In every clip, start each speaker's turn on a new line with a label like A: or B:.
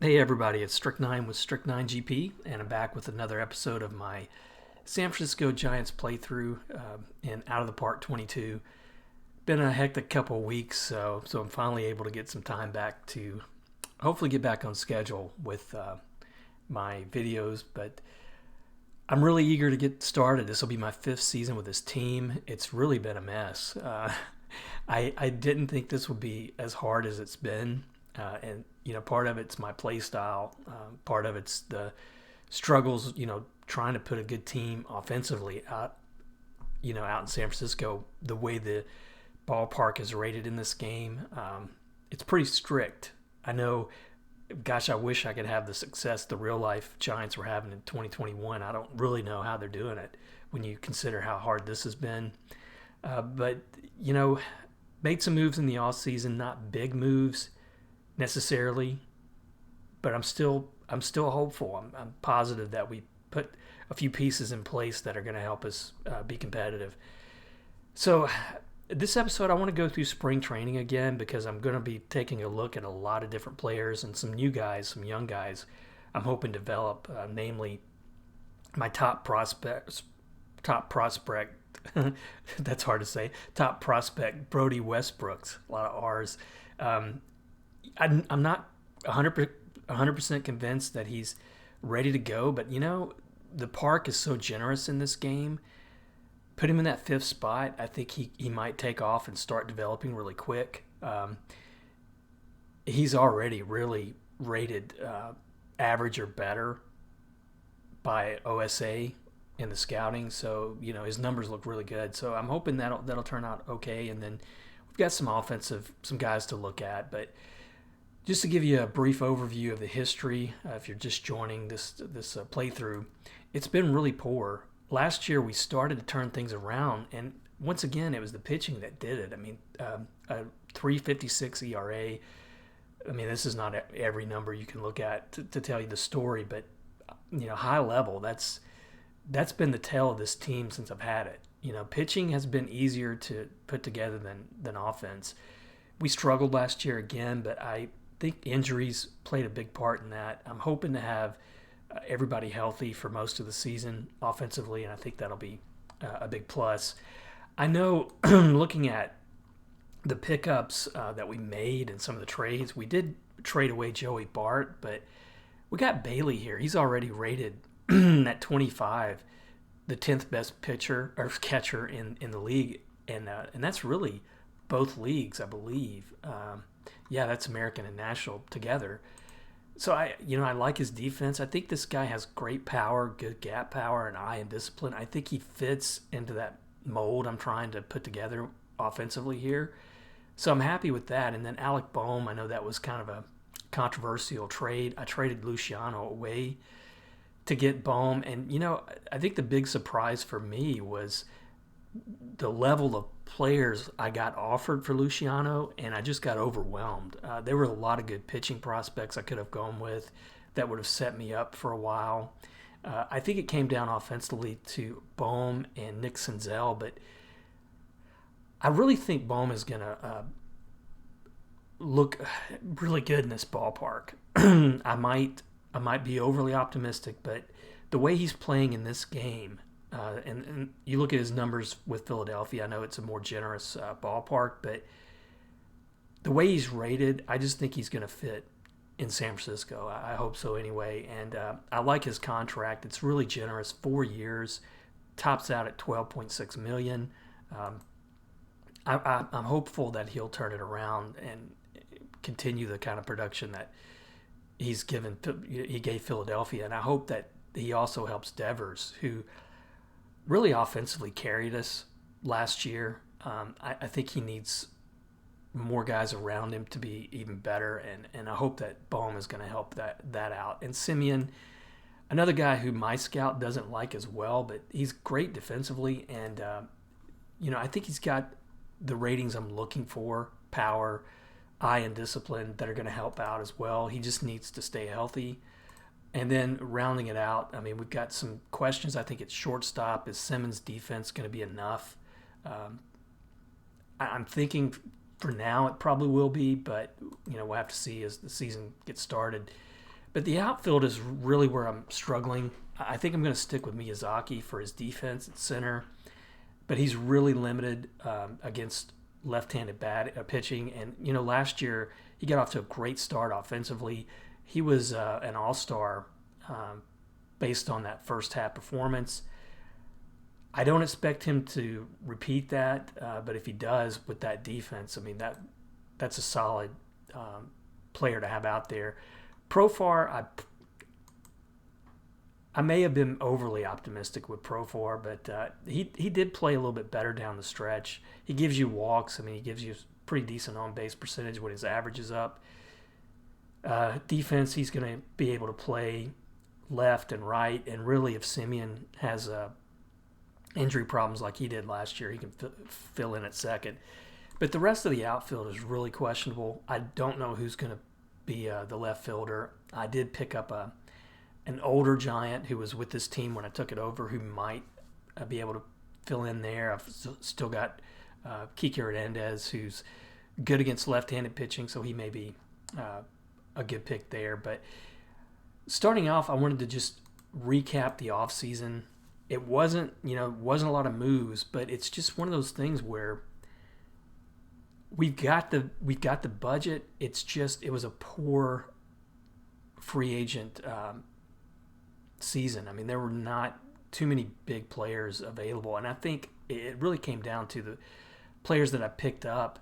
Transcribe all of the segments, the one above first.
A: Hey everybody, it's Strict9 with Strict9 GP, and I'm back with another episode of my San Francisco Giants playthrough in Out of the Park 22. Been a hectic couple of weeks, so I'm finally able to get some time back to hopefully get back on schedule with my videos. But I'm really eager to get started. This will be my fifth season with this team. It's really been a mess. I didn't think this would be as hard as it's been, and part of it's my play style, part of it's the struggles, trying to put a good team offensively out, out in San Francisco. The way the ballpark is rated in this game, it's pretty strict. I know, gosh, I wish I could have the success the real life Giants were having in 2021. I don't really know how they're doing it when you consider how hard this has been. But made some moves in the off season, not big moves necessarily, but I'm still hopeful. I'm positive that we put a few pieces in place that are going to help us be competitive. So this episode, I want to go through spring training again because I'm going to be taking a look at a lot of different players and some new guys, some young guys I'm hoping to develop, namely my top prospects. Top prospect, that's hard to say. Top prospect, Brody Westbrooks, a lot of R's. Um, I'm not 100% convinced that he's ready to go, but the park is so generous in this game. Put him in that fifth spot. I think he might take off and start developing really quick. He's already really rated average or better by OSA in the scouting, so his numbers look really good. So I'm hoping that'll turn out okay. And then we've got some guys to look at, but just to give you a brief overview of the history, if you're just joining this playthrough, it's been really poor. Last year we started to turn things around, and once again it was the pitching that did it. I mean, a 3.56 ERA. I mean, this is not every number you can look at to tell you the story, but high level. That's been the tale of this team since I've had it. Pitching has been easier to put together than offense. We struggled last year again, but I think injuries played a big part in that. I'm hoping to have everybody healthy for most of the season offensively, and I think that'll be a big plus. I know looking at the pickups that we made and some of the trades, we did trade away Joey Bart, but we got Bailey here. He's already rated at 25, the 10th best pitcher or catcher in the league, and that's really both leagues, I believe. Yeah, that's American and National together. So I like his defense. I think this guy has great power, good gap power, and eye and discipline. I think he fits into that mold I'm trying to put together offensively here. So I'm happy with that. And then Alec Boehm, I know that was kind of a controversial trade. I traded Luciano away to get Boehm, and I think the big surprise for me was the level of players I got offered for Luciano, and I just got overwhelmed. There were a lot of good pitching prospects I could have gone with that would have set me up for a while. I think it came down offensively to Boehm and Nick Senzel, but I really think Boehm is going to look really good in this ballpark. I might be overly optimistic, but the way he's playing in this game, and you look at his numbers with Philadelphia, I know it's a more generous ballpark, but the way he's rated, I just think he's going to fit in San Francisco. I hope so anyway. And I like his contract. It's really generous, 4 years, tops out at $12.6 million. I'm hopeful that he'll turn it around and continue the kind of production that he gave Philadelphia, and I hope that he also helps Devers, who really offensively carried us last year. I think he needs more guys around him to be even better, and I hope that Boehm is going to help that out. And Simeon, another guy who my scout doesn't like as well, but he's great defensively, and I think he's got the ratings I'm looking for: power, eye, and discipline that are going to help out as well. He just needs to stay healthy. And then rounding it out, I mean, we've got some questions. I think it's shortstop. Is Simmons' defense going to be enough? I'm thinking for now it probably will be, but we'll have to see as the season gets started. But the outfield is really where I'm struggling. I think I'm going to stick with Miyazaki for his defense at center, but he's really limited against left-handed pitching. And last year he got off to a great start offensively. He was an all-star based on that first half performance. I don't expect him to repeat that, but if he does with that defense, I mean that's a solid player to have out there. Profar, I may have been overly optimistic with Profar, but he did play a little bit better down the stretch. He gives you walks. I mean, he gives you pretty decent on-base percentage when his average is up. Defense, he's going to be able to play left and right, and really if Simeon has injury problems like he did last year, he can fill in at second. But the rest of the outfield is really questionable. I don't know who's going to be the left fielder. I did pick up an older giant who was with this team when I took it over who might be able to fill in there. I've still got Kike Hernandez, who's good against left-handed pitching, so he may be a good pick there. But starting off, I wanted to just recap the offseason. It wasn't a lot of moves, but it's just one of those things where we've got the budget. It was a poor free agent season. I mean, there were not too many big players available, and I think it really came down to the players that I picked up.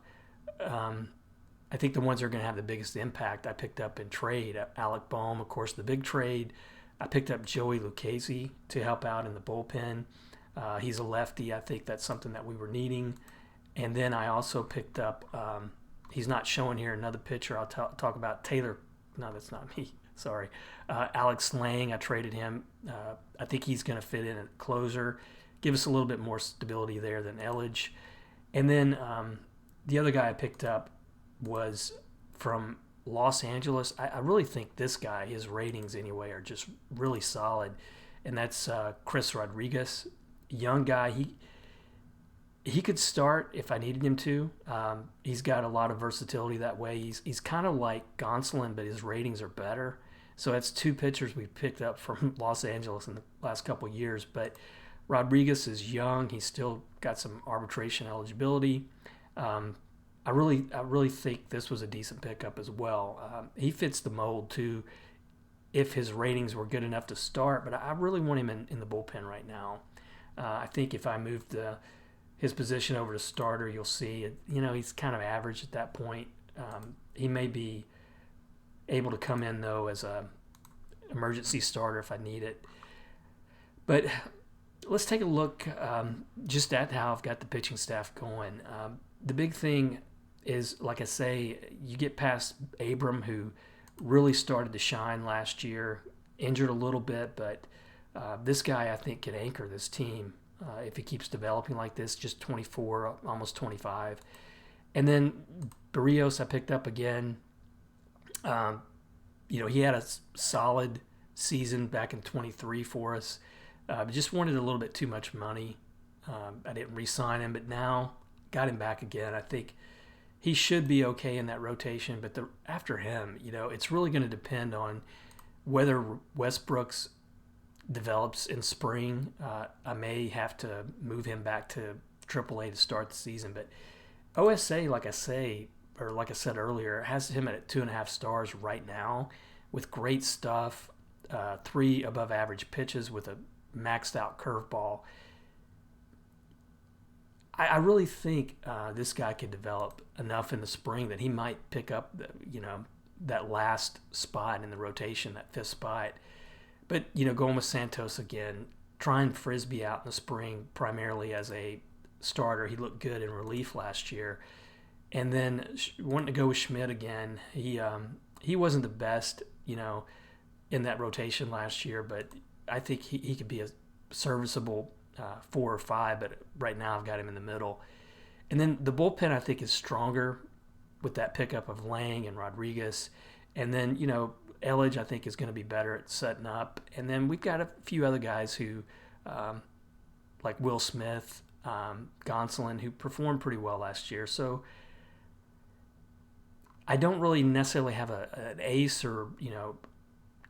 A: I think the ones that are going to have the biggest impact I picked up in trade. Alec Bohm, of course, the big trade. I picked up Joey Lucchesi to help out in the bullpen. He's a lefty. I think that's something that we were needing. And then I also picked up, he's not showing here, another pitcher I'll talk about, Taylor. No, that's not me. Sorry. Alex Lang, I traded him. I think he's going to fit in at closer, give us a little bit more stability there than Elledge. And then the other guy I picked up was from Los Angeles. I really think this guy, his ratings anyway, are just really solid. And that's Chris Rodriguez, young guy. He could start if I needed him to. He's got a lot of versatility that way. He's kind of like Gonsolin, but his ratings are better. So that's two pitchers we picked up from Los Angeles in the last couple of years. But Rodriguez is young. He's still got some arbitration eligibility. I really think this was a decent pickup as well. He fits the mold too if his ratings were good enough to start, but I really want him in the bullpen right now. I think if I moved his position over to starter, you'll see he's kind of average at that point. He may be able to come in though as a emergency starter if I need it. But let's take a look just at how I've got the pitching staff going. The big thing is, like I say, you get past Abram, who really started to shine last year, injured a little bit, but this guy I think can anchor this team if he keeps developing like this, just 24, almost 25. And then Barrios I picked up again. He had a solid season back in 23 for us. Just wanted a little bit too much money. I didn't re-sign him, but now got him back again. I think he should be okay in that rotation, but after him, it's really going to depend on whether Westbrooks develops in spring. I may have to move him back to AAA to start the season, but OSA, like I said earlier, has him at 2.5 stars right now with great stuff, 3 above average pitches with a maxed out curveball. I really think this guy could develop enough in the spring that he might pick up, that last spot in the rotation, that 5th spot. But, going with Santos again, trying Frisbee out in the spring primarily as a starter. He looked good in relief last year. And then wanting to go with Schmidt again. He wasn't the best, in that rotation last year, but I think he could be a serviceable 4 or 5, but right now I've got him in the middle. And then the bullpen I think is stronger with that pickup of Lang and Rodriguez. And then, Elledge I think is going to be better at setting up. And then we've got a few other guys who, like Will Smith, Gonsolin, who performed pretty well last year. So I don't really necessarily have an ace or,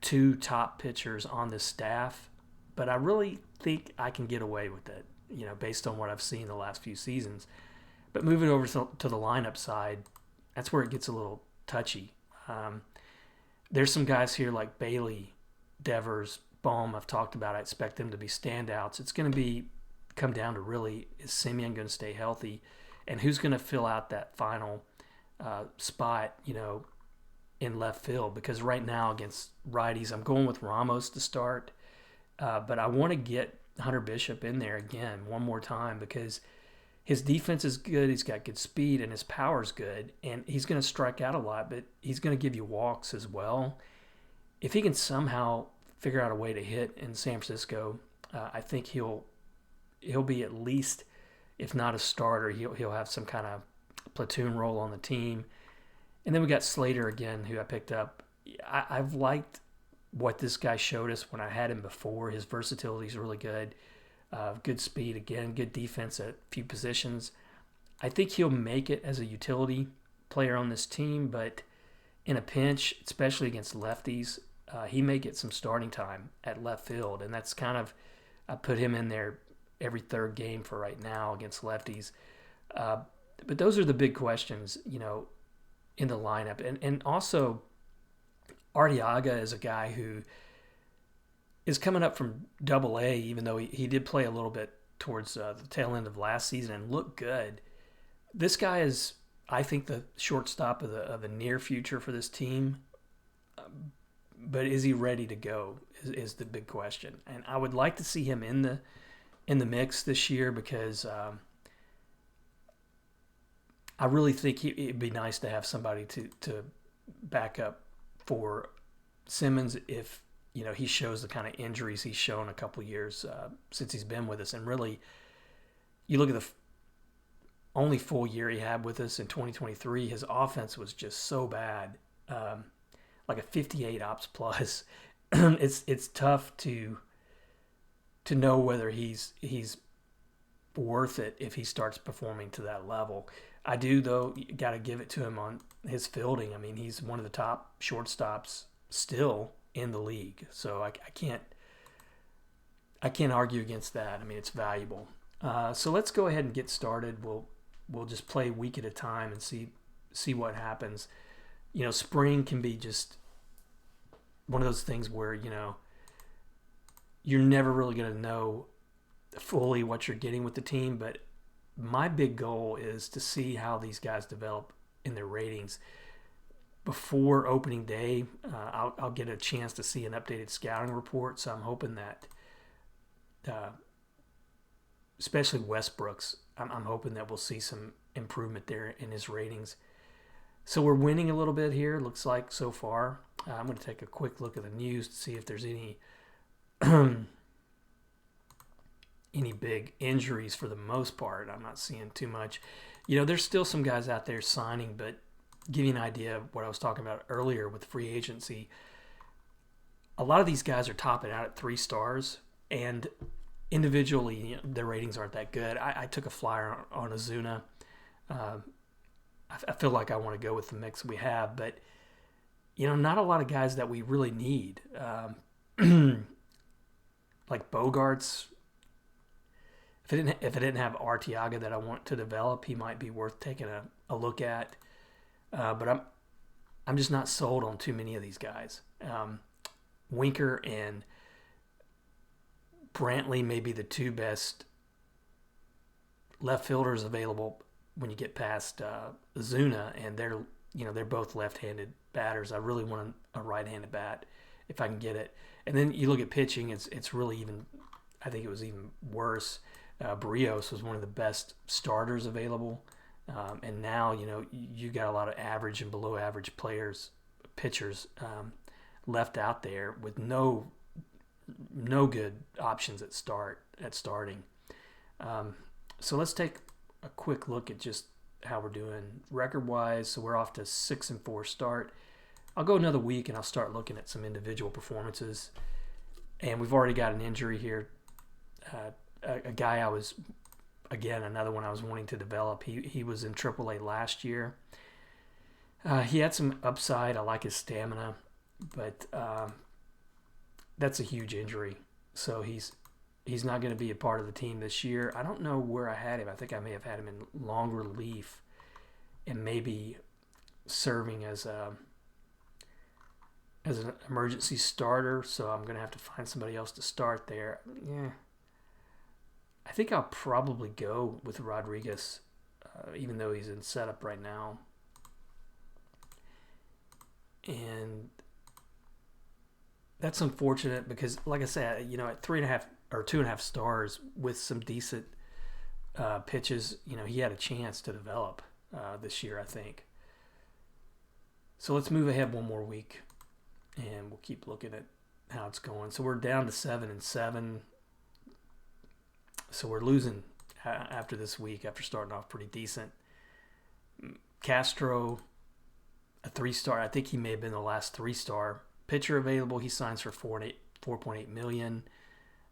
A: two top pitchers on this staff, but I really think I can get away with it, based on what I've seen the last few seasons. But moving over to the lineup side, that's where it gets a little touchy. There's some guys here like Bailey, Devers, Bohm I've talked about. I expect them to be standouts. It's going to come down to really, is Semien going to stay healthy, and who's going to fill out that final spot, in left field? Because right now against righties, I'm going with Ramos to start, but I want to get Hunter Bishop in there again one more time because his defense is good. He's got good speed and his power's good, and he's going to strike out a lot, but he's going to give you walks as well. If he can somehow figure out a way to hit in San Francisco, I think he'll be at least, if not a starter, he'll have some kind of platoon role on the team. And then we got Slater again, who I picked up. I've liked what this guy showed us when I had him before. His versatility is really good. Good speed, again, good defense at a few positions. I think he'll make it as a utility player on this team, but in a pinch, especially against lefties, he may get some starting time at left field, and that's kind of, I put him in there every third game for right now against lefties. But those are the big questions, in the lineup. And also, Arteaga is a guy who is coming up from Double-A, even though he did play a little bit towards the tail end of last season and looked good. This guy is, I think, the shortstop of the near future for this team. But is he ready to go is the big question. And I would like to see him in the mix this year because I really think it'd be nice to have somebody to back up for Simmons if he shows the kind of injuries he's shown a couple years since he's been with us. And really, you look at the only full year he had with us in 2023, his offense was just so bad, like a 58 ops plus. It's tough to know whether he's worth it if he starts performing to that level. I do, though, got to give it to him on his fielding. I mean, he's one of the top shortstops still in the league, so I can't argue against that. I mean, it's valuable. So let's go ahead and get started. We'll just play a week at a time and see what happens. Spring can be just one of those things where you're never really going to know fully what you're getting with the team, but my big goal is to see how these guys develop in their ratings before opening day. I'll get a chance to see an updated scouting report, so I'm hoping that especially Westbrook's, I'm hoping that we'll see some improvement there in his ratings. So we're winning a little bit here, looks like, so far. I'm going to take a quick look at the news to see if there's any any big injuries. For the most part, I'm not seeing too much. There's still some guys out there signing, but give you an idea of what I was talking about earlier with free agency. A lot of these guys are topping out at 3 stars, and individually, their ratings aren't that good. I took a flyer on Ozuna. I feel like I want to go with the mix we have, but not a lot of guys that we really need. Like Bogarts. If I didn't have Arteaga that I want to develop, he might be worth taking a look at. But I'm just not sold on too many of these guys. Winker and Brantley may be the 2 best left fielders available when you get past Ozuna, and they're both left-handed batters. I really want a right-handed bat if I can get it. And then you look at pitching; it's really even. I think it was even worse. Barrios was one of the best starters available, and now you got a lot of average and below-average pitchers left out there with no good options at starting. So let's take a quick look at just how we're doing record-wise. So we're off to 6-4 start. I'll go another week and I'll start looking at some individual performances. And we've already got an injury here. A guy another one I was wanting to develop. He was in AAA last year. He had some upside. I like his stamina, but that's a huge injury. So he's not going to be a part of the team this year. I don't know where I had him. I think I may have had him in long relief and maybe serving as an emergency starter. So I'm going to have to find somebody else to start there. Yeah, I think I'll probably go with Rodriguez, even though he's in setup right now. And that's unfortunate because, like I said, at 3.5 or 2.5 stars with some decent pitches, he had a chance to develop this year, I think. So let's move ahead one more week, and we'll keep looking at how it's going. So we're down to 7-7. So we're losing after this week, after starting off pretty decent. Castro, a 3-star. I think he may have been the last 3-star pitcher available. He signs for $4.8 million.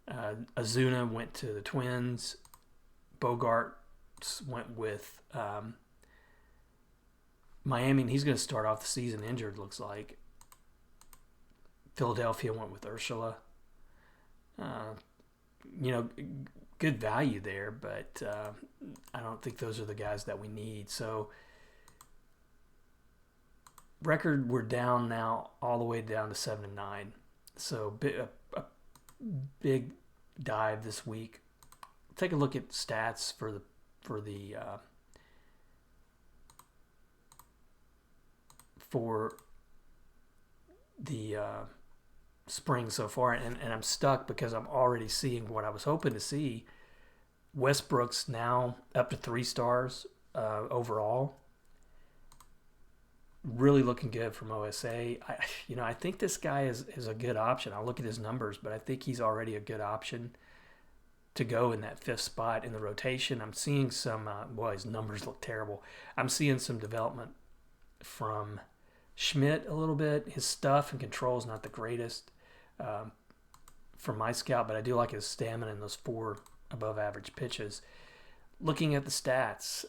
A: Azuna went to the Twins. Bogart went with Miami, and he's going to start off the season injured, looks like. Philadelphia went with Urshela. Good value there, but I don't think those are the guys that we need. So record, we're down now all the way down to 7-9. So a big dive this week. Take a look at stats for the spring so far, and I'm stuck because I'm already seeing what I was hoping to see. Westbrook's now up to 3 stars overall. Really looking good from OSA. I think this guy is a good option. I'll look at his numbers, but I think he's already a good option to go in that 5th spot in the rotation. I'm seeing some, his numbers look terrible. I'm seeing some development from Schmidt a little bit. His stuff and control is not the greatest from my scout, but I do like his stamina and those 4 above average pitches. Looking at the stats,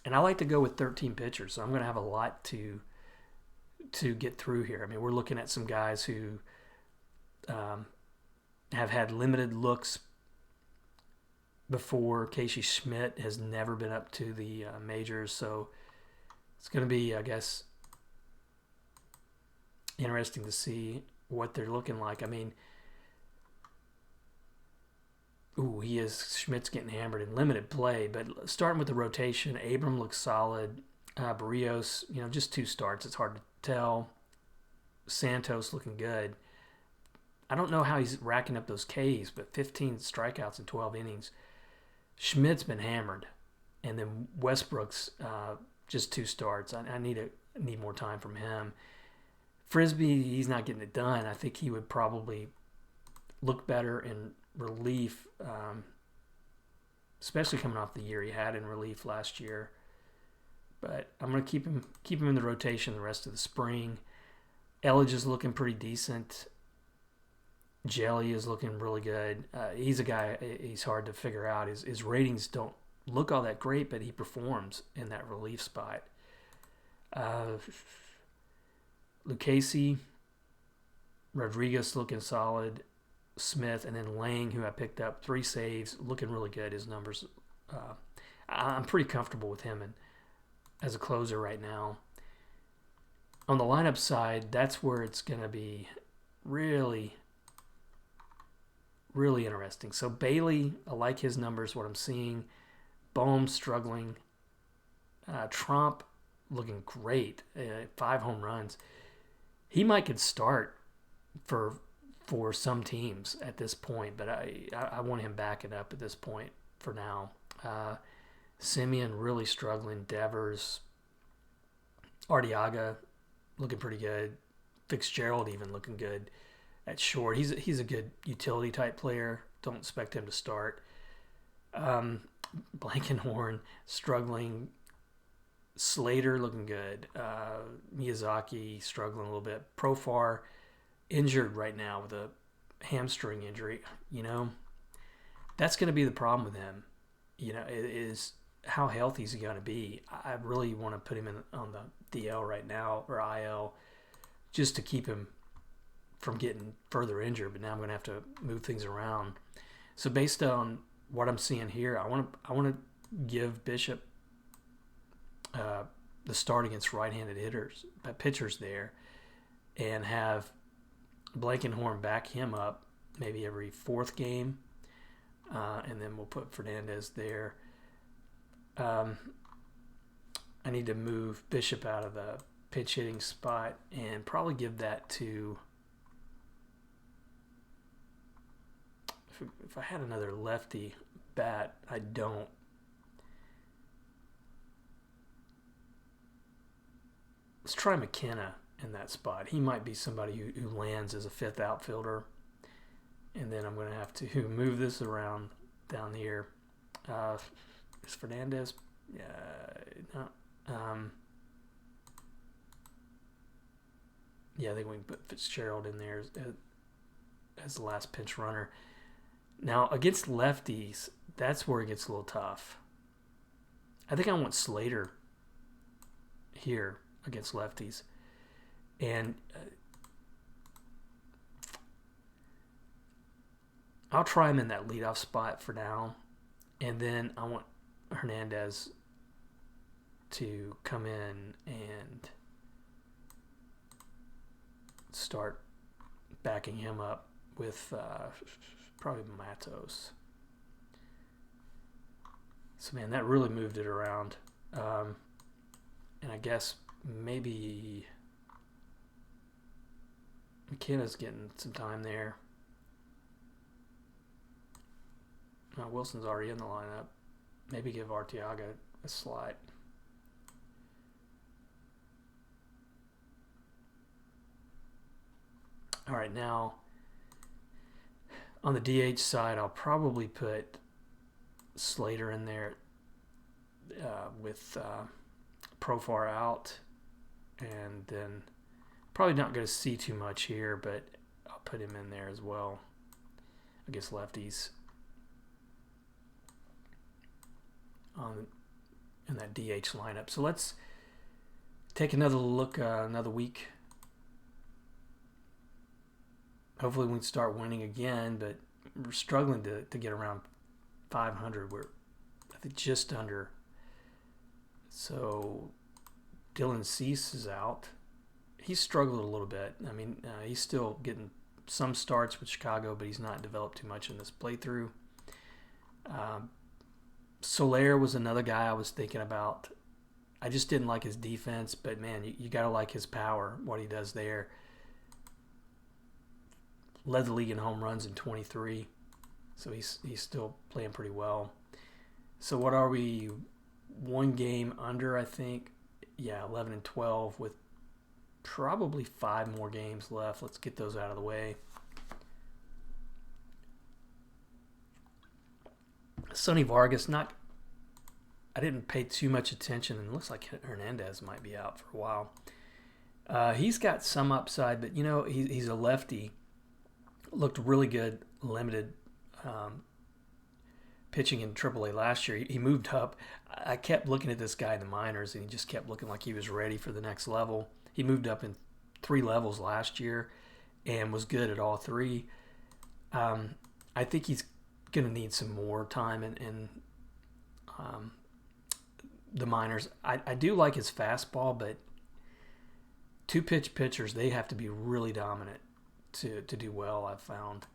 A: and I like to go with 13 pitchers, so I'm going to have a lot to get through here. I mean, we're looking at some guys who have had limited looks before. Casey Schmidt has never been up to the majors, so it's going to be, I guess, interesting to see what they're looking like. I mean, Schmidt's getting hammered in limited play, but starting with the rotation, Abram looks solid. Barrios, just 2 starts. It's hard to tell. Santos looking good. I don't know how he's racking up those Ks, but 15 strikeouts in 12 innings. Schmidt's been hammered. And then Westbrook's just 2 starts. I need more time from him. Frisbee, he's not getting it done. I think he would probably look better in relief, especially coming off the year he had in relief last year. But I'm going to keep him in the rotation the rest of the spring. Elledge is looking pretty decent. Jelly is looking really good. He's a guy, he's hard to figure out. His ratings don't look all that great, but he performs in that relief spot. Lucchesi, Rodriguez looking solid. Smith, and then Lang, who I picked up, 3 saves, looking really good. His numbers, I'm pretty comfortable with him as a closer right now. On the lineup side, that's where it's going to be really, really interesting. So Bailey, I like his numbers, what I'm seeing. Bohm struggling. Trump looking great, 5 home runs. He might could start for some teams at this point, but I want him backing up at this point for now. Simeon really struggling. Devers, Arteaga looking pretty good. Fitzgerald even looking good at short. He's a good utility type player. Don't expect him to start. Blankenhorn struggling. Slater looking good. Miyazaki struggling a little bit. Profar injured right now with a hamstring injury. That's going to be the problem with him. Is how healthy is he going to be? I really want to put him on the DL right now, or IL, just to keep him from getting further injured, but now I'm going to have to move things around. So based on what I'm seeing here, I want to give Bishop the start against right-handed pitchers there, and have Blankenhorn back him up maybe every fourth game, and then we'll put Fernandez there. I need to move Bishop out of the pitch hitting spot and probably give that to, if I had another lefty bat, I don't. Let's try McKenna in that spot. He might be somebody who lands as a fifth outfielder. And then I'm going to have to move this around down here. Is Fernandez? No. Yeah, I think we can put Fitzgerald in there as the last pinch runner. Now, against lefties, that's where it gets a little tough. I think I want Slater here against lefties. And I'll try him in that leadoff spot for now. And then I want Hernandez to come in and start backing him up with probably Matos. So, man, that really moved it around. And I guess maybe McKenna's getting some time there. Wilson's already in the lineup. Maybe give Arteaga a slot. All right, now on the DH side, I'll probably put Slater in there with Profar out, and then probably not going to see too much here, but I'll put him in there as well against lefties in that DH lineup. So let's take another look, another week. Hopefully we can start winning again, but we're struggling to get around 500. We're, I think, just under. So Dylan Cease is out. He's struggled a little bit. I mean, he's still getting some starts with Chicago, but he's not developed too much in this playthrough. Soler was another guy I was thinking about. I just didn't like his defense, but, man, you got to like his power, what he does there. Led the league in home runs in 23, so he's still playing pretty well. So what are we? One game under, I think. Yeah, 11 and 12 with probably 5 more games left. Let's get those out of the way. Sonny Vargas, I didn't pay too much attention, and it looks like Hernandez might be out for a while. He's got some upside, but, he's a lefty. Looked really good, limited pitching in AAA last year. He moved up. I kept looking at this guy in the minors, and he just kept looking like he was ready for the next level. He moved up in 3 levels last year and was good at all 3. I think he's going to need some more time in the minors. I do like his fastball, but 2-pitch pitchers, they have to be really dominant to do well, I've found.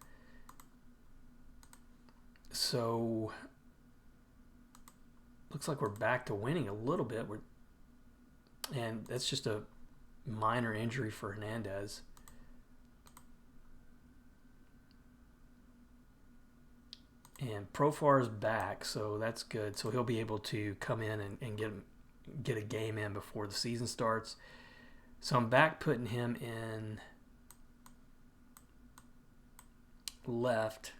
A: So looks like we're back to winning a little bit. And that's just a minor injury for Hernandez. And Profar is back, so that's good. So he'll be able to come in and get a game in before the season starts. So I'm back putting him in left.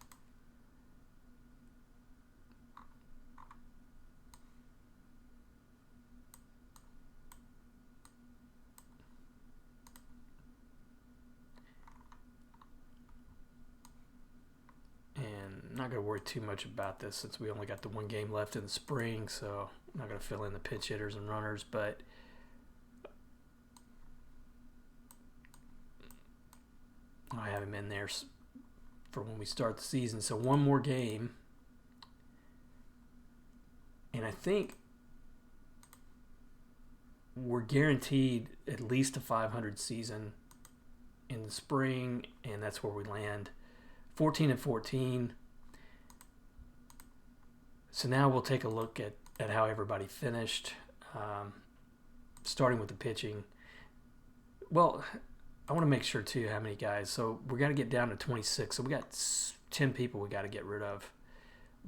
A: And I'm not going to worry too much about this since we only got the 1 game left in the spring, so I'm not going to fill in the pinch hitters and runners, but I have him in there for when we start the season. So one more game, and I think we're guaranteed at least a 500 season in the spring, and that's where we land. 14-14. So now we'll take a look at how everybody finished, starting with the pitching. Well, I want to make sure too how many guys. So we got to get down to 26. So we got 10 people we got to get rid of.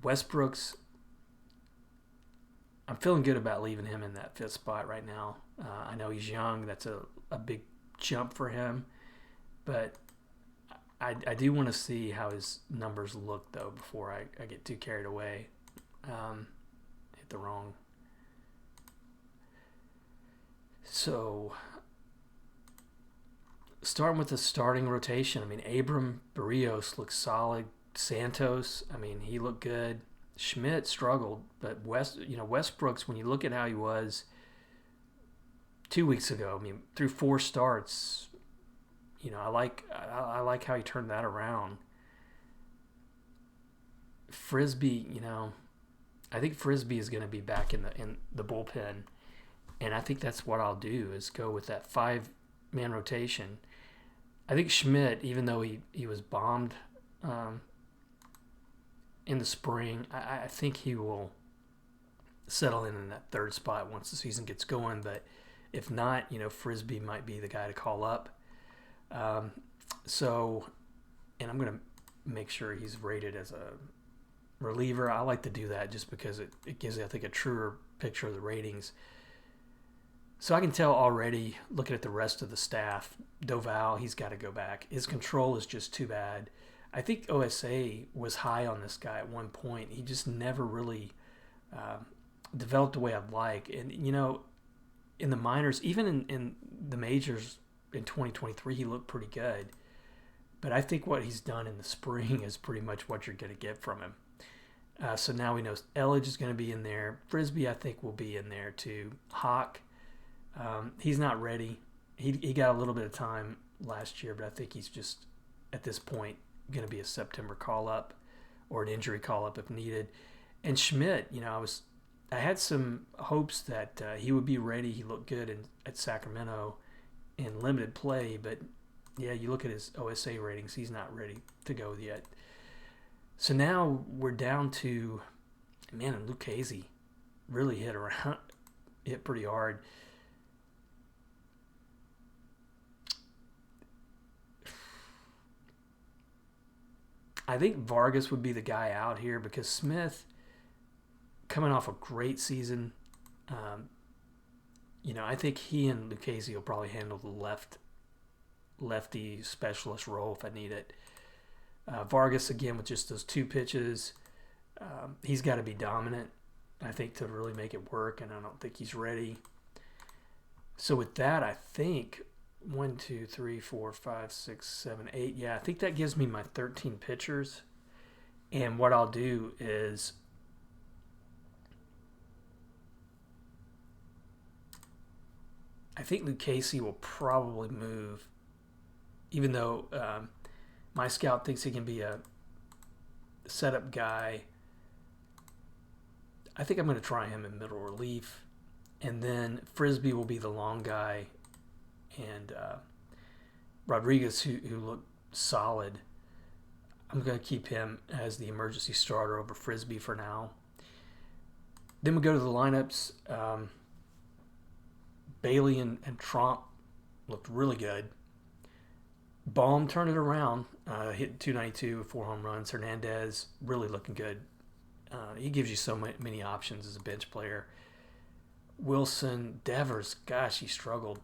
A: Westbrook's, I'm feeling good about leaving him in that 5th spot right now. I know he's young. That's a big jump for him. But I do want to see how his numbers look, though, before I get too carried away. Hit the wrong. So, starting with the starting rotation, I mean, Abram Barrios looks solid. Santos, I mean, he looked good. Schmidt struggled, but Westbrook's, when you look at how he was 2 weeks ago, I mean, through 4 starts, I like how he turned that around. Frisbee, I think Frisbee is going to be back in the bullpen, and I think that's what I'll do is go with that 5-man rotation. I think Schmidt, even though he was bombed in the spring, I think he will settle in that 3rd spot once the season gets going. But if not, Frisbee might be the guy to call up. And I'm going to make sure he's rated as a reliever. I like to do that just because it gives, I think, a truer picture of the ratings. So I can tell already, looking at the rest of the staff, Doval, he's got to go back. His control is just too bad. I think OSA was high on this guy at one point. He just never really developed the way I'd like. And, in the minors, even in the majors in 2023, he looked pretty good. But I think what he's done in the spring is pretty much what you're going to get from him. So now we know Elledge is going to be in there. Frisbee, I think, will be in there too. Hawk, he's not ready. He got a little bit of time last year, but I think he's just, at this point, going to be a September call-up or an injury call-up if needed. And Schmidt, I had some hopes that he would be ready. He looked good at Sacramento in limited play, but yeah, you look at his OSA ratings, he's not ready to go yet. So now we're down to, man, and Lucchese really hit pretty hard. I think Vargas would be the guy out here because Smith, coming off a great season, I think he and Lucchese will probably handle the lefty specialist role if I need it. Vargas, again, with just those 2 pitches, he's got to be dominant, I think, to really make it work, and I don't think he's ready. So with that, I think 1, 2, 3, 4, 5, 6, 7, 8. Yeah, I think that gives me my 13 pitchers. And what I'll do is I think Lucchese will probably move, even though my scout thinks he can be a setup guy. I think I'm going to try him in middle relief. And then Frisbee will be the long guy. And Rodriguez, who looked solid, I'm going to keep him as the emergency starter over Frisbee for now. Then we go to the lineups. Bailey and Trump looked really good. Baum turned it around, hit 292 with 4 home runs. Hernandez really looking good. He gives you so many options as a bench player. Wilson, Devers, gosh, he struggled.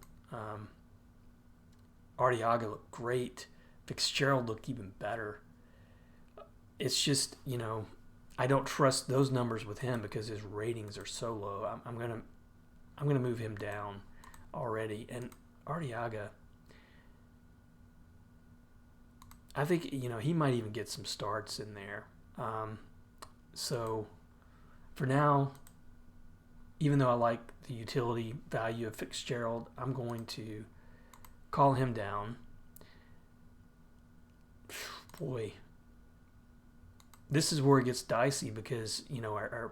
A: Arteaga looked great. Fitzgerald looked even better. It's just, I don't trust those numbers with him because his ratings are so low. I'm gonna move him down already. And Arteaga, I think he might even get some starts in there. So for now, even though I like the utility value of Fitzgerald, I'm going to call him down. boy, this is where it gets dicey because our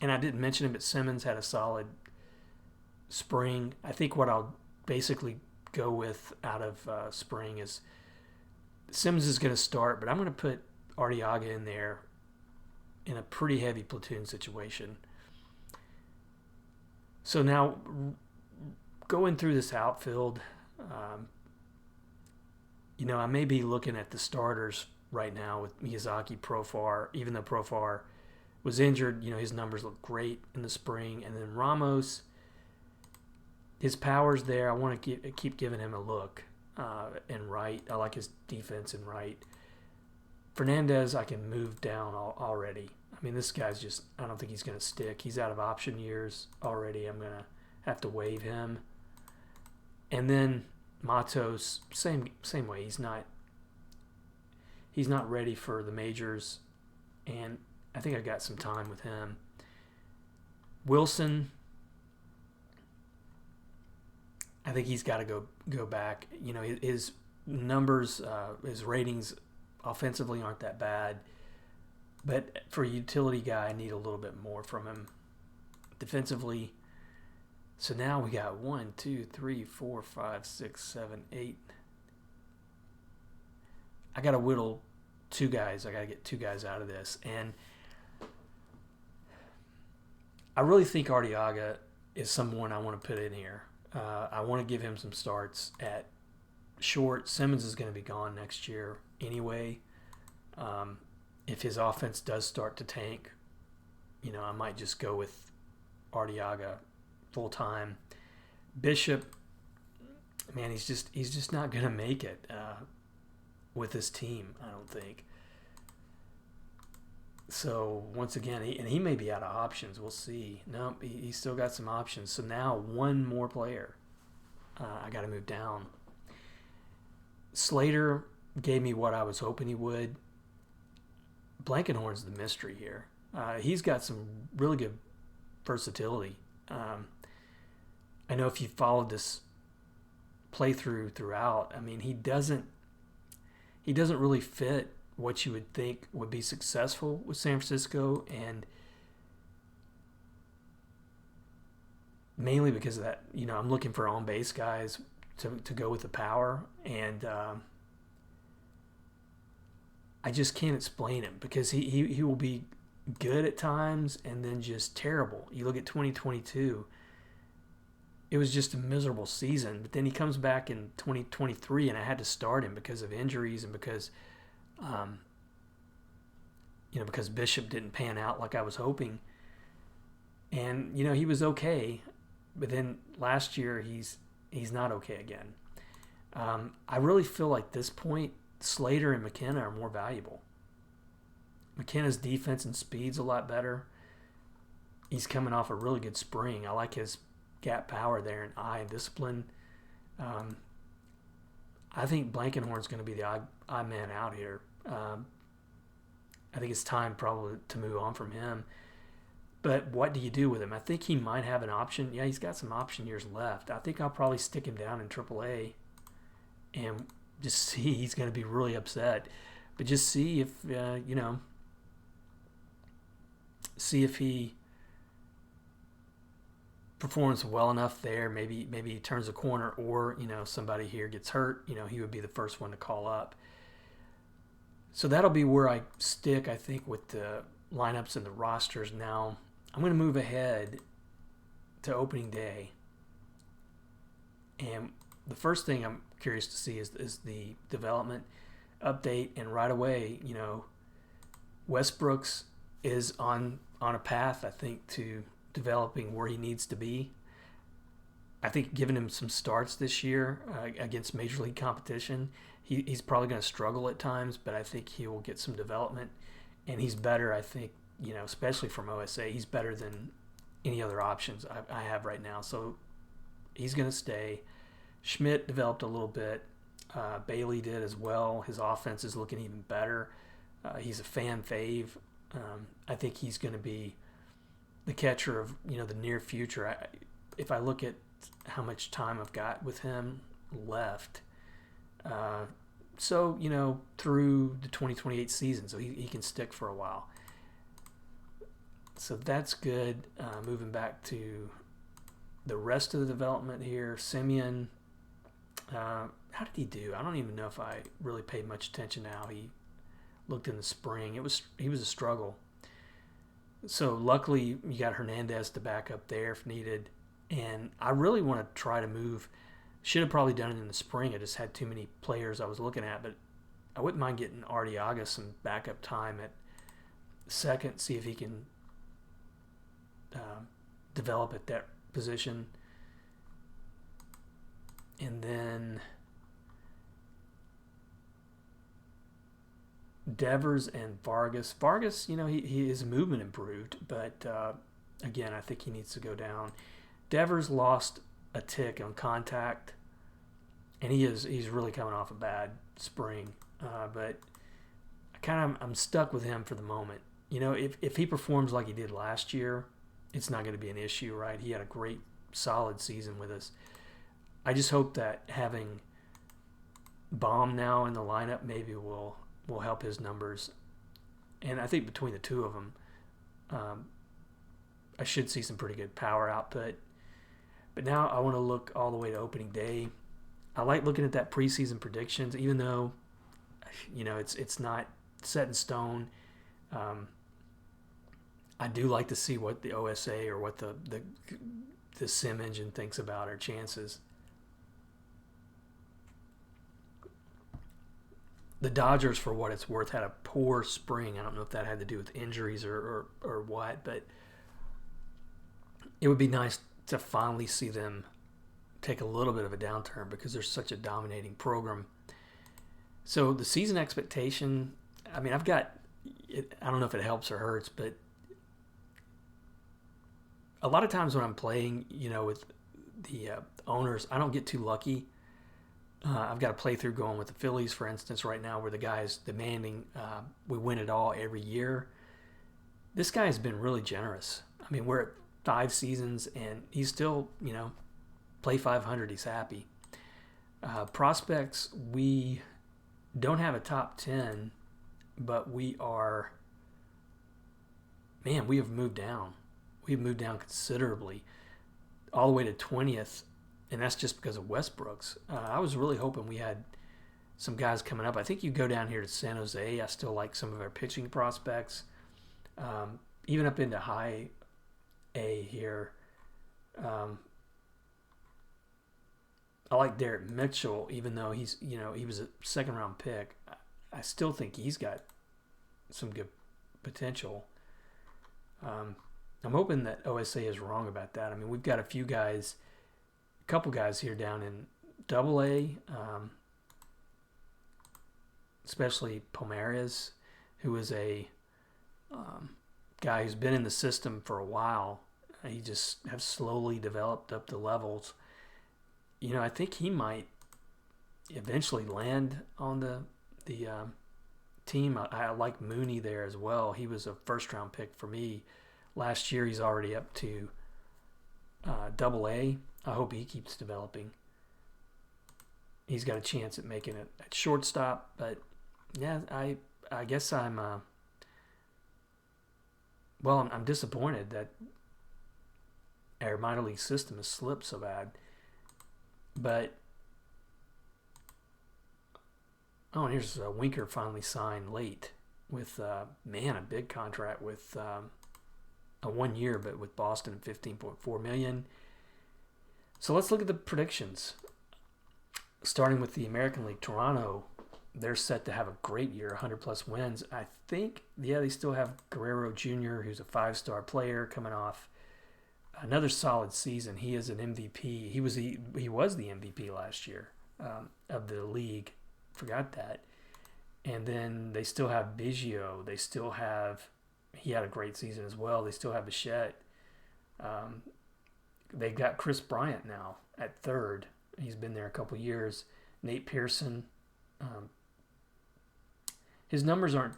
A: and I didn't mention it, but Simmons had a solid spring. I think what I'll basically go with out of spring is Simmons is going to start, but I'm going to put Arteaga in there in a pretty heavy platoon situation. So now, going through this outfield, I may be looking at the starters right now with Miyazaki, Profar, even though Profar was injured. His numbers look great in the spring. And then Ramos, his power's there. I want to keep giving him a look in right. I like his defense in right. Fernandez, I can move down already. I mean, this guy's just, I don't think he's going to stick. He's out of option years already. I'm going to have to waive him. And then Matos, same way. He's not ready for the majors, and I think I got some time with him. Wilson, I think he's got to go back. His numbers, his ratings offensively aren't that bad, but for a utility guy, I need a little bit more from him defensively. So now we got 1, 2, 3, 4, 5, 6, 7, 8. I got to whittle two guys. I got to get two guys out of this. And I really think Arteaga is someone I want to put in here. I want to give him some starts at short. Simmons is going to be gone next year anyway. If his offense does start to tank, I might just go with Arteaga full time. Bishop, man, he's just not going to make it with this team, I don't think. So once again, he may be out of options. We'll see. No, he's still got some options. So now one more player. I got to move down. Slater gave me what I was hoping he would. Blankenhorn's the mystery here. He's got some really good versatility. I know if you followed this playthrough throughout, I mean, he doesn't really fit what you would think would be successful with San Francisco, and mainly because of that, I'm looking for on-base guys to go with the power, and I just can't explain him because he will be good at times and then just terrible. You look at 2022, it was just a miserable season, but then he comes back in 2023 and I had to start him because of injuries and because because Bishop didn't pan out like I was hoping. And he was okay, but then last year he's not okay again. I really feel like at this point Slater and McKenna are more valuable. McKenna's defense and speed's a lot better. He's coming off a really good spring. I like his gap power there and eye and discipline. I think Blankenhorn's going to be the odd man out here. I think it's time probably to move on from him. But what do you do with him? I think he might have an option. Yeah, he's got some option years left. I think I'll probably stick him down in AAA and just see. He's going to be really upset. But just see if, see if he performs well enough there. Maybe he turns a corner, or somebody here gets hurt. He would be the first one to call up. So that'll be where I stick, I think, with the lineups and the rosters. Now I'm going to move ahead to opening day, and the first thing I'm curious to see is the development update. And right away, Westbrooks is on a path, I think, to developing where he needs to be. I think giving him some starts this year against major league competition, he's probably going to struggle at times, but I think he will get some development, and he's better, I think, especially from OSA, he's better than any other options I have right now. So he's going to stay. Schmidt developed a little bit. Bailey did as well. His offense is looking even better. He's a fan fave. I think he's going to be the catcher of the near future. If I look at how much time I've got with him left, so through the 2028 season, so he can stick for a while. So that's good. Moving back to the rest of the development here, Simeon. How did he do? I don't even know if I really paid much attention to how he looked in the spring. He was a struggle. So luckily you got Hernandez to back up there if needed. And I really want to try to move. Should have probably done it in the spring. I just had too many players I was looking at, but I wouldn't mind getting Arteaga some backup time at second, see if he can develop at that position. And then Devers and Vargas. Vargas, his movement improved, but again, I think he needs to go down. Devers lost a tick on contact, and he's really coming off a bad spring. But I'm stuck with him for the moment. If he performs like he did last year, it's not going to be an issue, right? He had a great, solid season with us. I just hope that having Baum now in the lineup maybe will help his numbers. And I think between the two of them, I should see some pretty good power output. But now I want to look all the way to opening day. I like looking at that preseason predictions, even though it's not set in stone. I do like to see what the OSA or what the sim engine thinks about our chances. The Dodgers, for what it's worth, had a poor spring. I don't know if that had to do with injuries or what, but it would be nice to finally see them take a little bit of a downturn because they're such a dominating program. So the season expectation, I've got, I don't know if it helps or hurts, but a lot of times when I'm playing, with the owners, I don't get too lucky. I've got a playthrough going with the Phillies, for instance, right now where the guy's demanding we win it all every year. This guy has been really generous. We're at 5 seasons, and he's still, play 500, he's happy. Prospects, we don't have a top 10, but we have moved down. We've moved down considerably, all the way to 20th. And that's just because of Westbrooks. I was really hoping we had some guys coming up. I think you go down here to San Jose. I still like some of our pitching prospects. Even up into high A here. I like Derek Mitchell, even though he was a second-round pick. I still think he's got some good potential. I'm hoping that OSA is wrong about that. We've got a couple guys here down in Double-A, especially Pomares, who is a guy who's been in the system for a while. He just has slowly developed up the levels. I think he might eventually land on the team. I like Mooney there as well. He was a first-round pick for me. Last year, he's already up to Double-A. I hope he keeps developing. He's got a chance at making it at shortstop, but yeah, I guess I'm disappointed that our minor league system has slipped so bad. But and here's Winker finally signed late with a big contract with a 1 year, but with Boston at $15.4 million. So let's look at the predictions. Starting with the American League, Toronto, they're set to have a great year, 100-plus wins. I think, they still have Guerrero Jr., who's a 5-star player coming off another solid season. He is an MVP. He was the MVP last year of the league. Forgot that. And then they still have Biggio. He had a great season as well. They still have Bichette. They've got Chris Bryant now at third. He's been there a couple years. Nate Pearson. His numbers aren't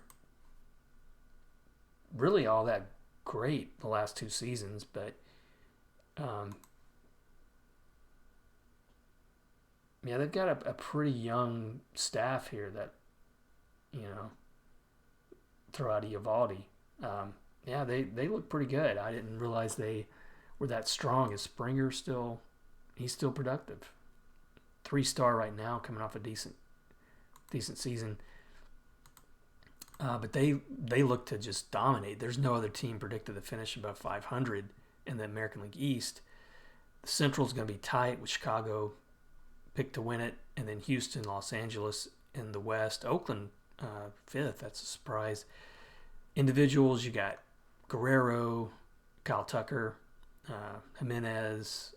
A: really all that great the last 2 seasons, but Yeah, they've got a pretty young staff here that, you know, throw out Eovaldi. Yeah, they look pretty good. I didn't realize they were that strong. Is Springer still? He's still productive. 3-star right now, coming off a decent season. But they look to just dominate. There's no other team predicted to finish above 500 in the American League East. The Central's going to be tight with Chicago picked to win it, and then Houston, Los Angeles in the West. Oakland fifth. That's a surprise. Individuals, you got Guerrero, Kyle Tucker, Jimenez,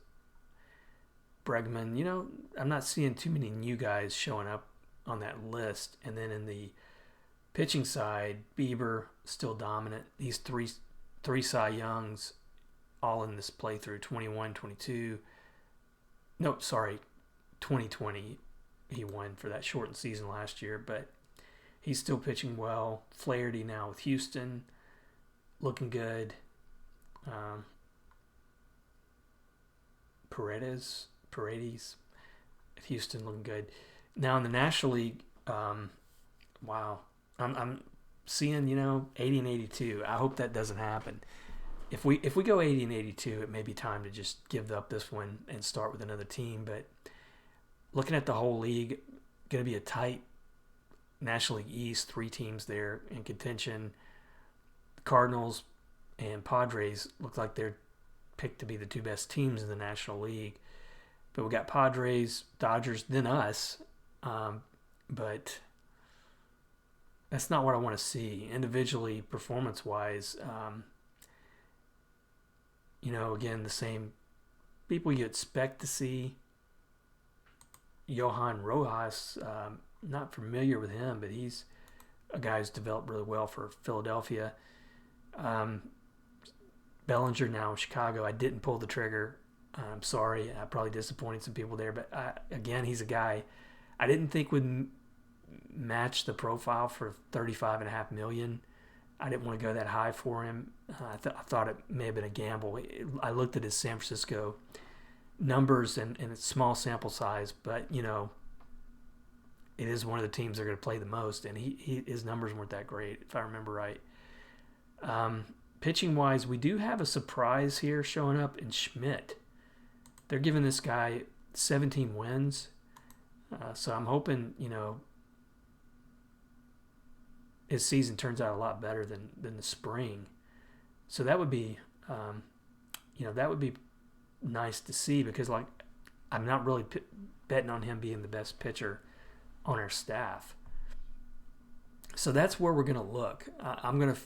A: Bregman. You know, I'm not seeing too many new guys showing up on that list. And then in the pitching side, Bieber still dominant. These three Cy Youngs all in this playthrough, 21, 22. No, sorry, 2020 he won for that shortened season last year, but he's still pitching well. Flaherty now with Houston, looking good. Paredes at Houston, looking good. Now in the National League, wow, I'm seeing 80 and 82. I hope that doesn't happen. If we go 80 and 82, it may be time to just give up this one and start with another team. But looking at the whole league, going to be a tight National League East. 3 teams there in contention. The Cardinals and Padres look like they're picked to be the 2 best teams in the National League. But we got Padres, Dodgers, then us. But that's not what I want to see individually, performance-wise. Again, the same people you expect to see. Johan Rojas, not familiar with him, but he's a guy who's developed really well for Philadelphia. Bellinger now in Chicago. I didn't pull the trigger. I'm sorry. I probably disappointed some people there, but again, he's a guy I didn't think would match the profile for $35.5 million. I didn't want to go that high for him. I thought it may have been a gamble. I looked at his San Francisco numbers and it's small sample size, but it is one of the teams they're going to play the most, and his numbers weren't that great, if I remember right. Pitching wise, we do have a surprise here showing up in Schmidt. They're giving this guy 17 wins, so I'm hoping his season turns out a lot better than the spring. So that would be, that would be nice to see, because I'm not really betting on him being the best pitcher on our staff. So that's where we're going to look. I'm going to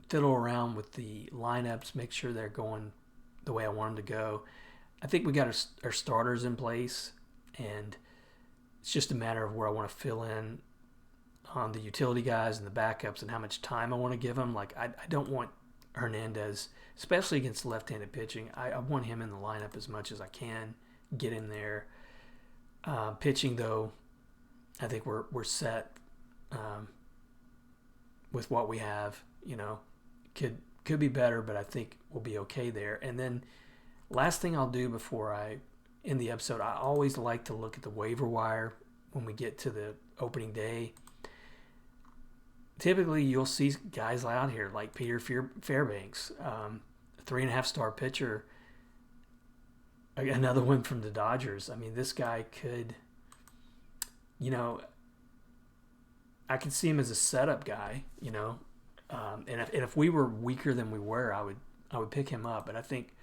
A: fiddle around with the lineups, make sure they're going the way I want them to go. I think we got our starters in place, and it's just a matter of where I want to fill in on the utility guys and the backups and how much time I want to give them. I don't want Hernandez, especially against left-handed pitching. I want him in the lineup as much as I can, get in there. Pitching, though, I think we're set with what we have. Could be better, but I think we'll be okay there. And then last thing I'll do before I end the episode, I always like to look at the waiver wire when we get to the opening day. Typically, you'll see guys out here like Peter Fairbanks, 3.5-star pitcher, another one from the Dodgers. I mean, this guy could, I could see him as a setup guy, and if we were weaker than we were, I would pick him up. But I think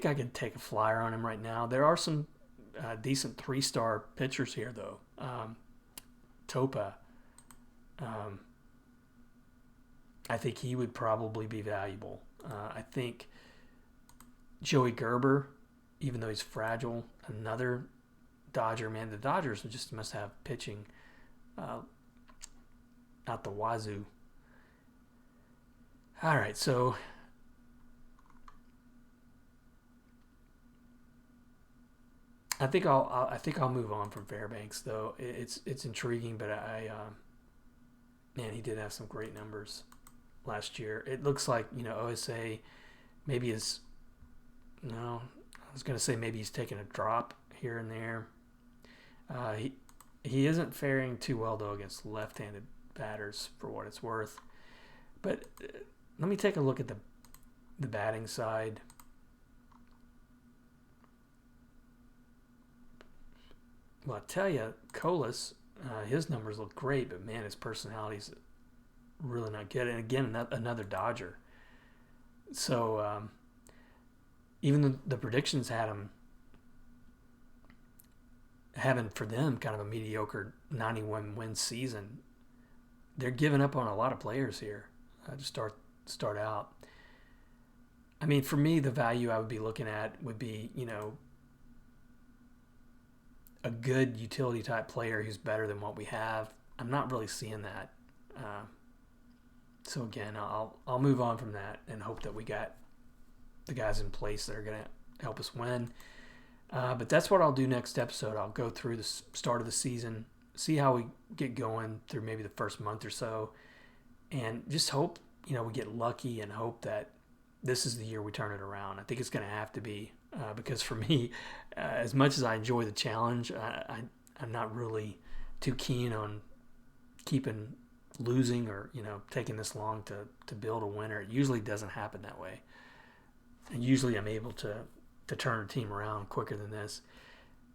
A: I could take a flyer on him right now. There are some decent 3-star pitchers here, though. Topa. I think he would probably be valuable. I think Joey Gerber, even though he's fragile, another Dodger, man. The Dodgers just must have pitching out the wazoo. All right, so I think I'll move on from Fairbanks, though. It's intriguing, but man, he did have some great numbers last year. It looks like OSA maybe is, no, I was gonna say maybe he's taking a drop here and there. He isn't faring too well though against left-handed batters for what it's worth. But let me take a look at the batting side. Well, I tell you, Colas, his numbers look great, but man, his personality's really not good. And again, another Dodger. So even the predictions had him having for them kind of a mediocre 91 win season. They're giving up on a lot of players here to start out. I mean, for me, the value I would be looking at would be, a good utility type player who's better than what we have. I'm not really seeing that. So again, I'll move on from that and hope that we got the guys in place that are going to help us win. But that's what I'll do next episode. I'll go through the start of the season, see how we get going through maybe the first month or so, and just hope, we get lucky and hope that this is the year we turn it around. I think it's going to have to be because for me, as much as I enjoy the challenge, I'm not really too keen on keeping losing or, taking this long to build a winner. It usually doesn't happen that way. And usually I'm able to turn a team around quicker than this.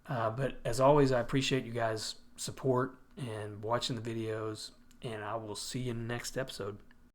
A: But as always, I appreciate you guys' support and watching the videos, and I will see you in the next episode.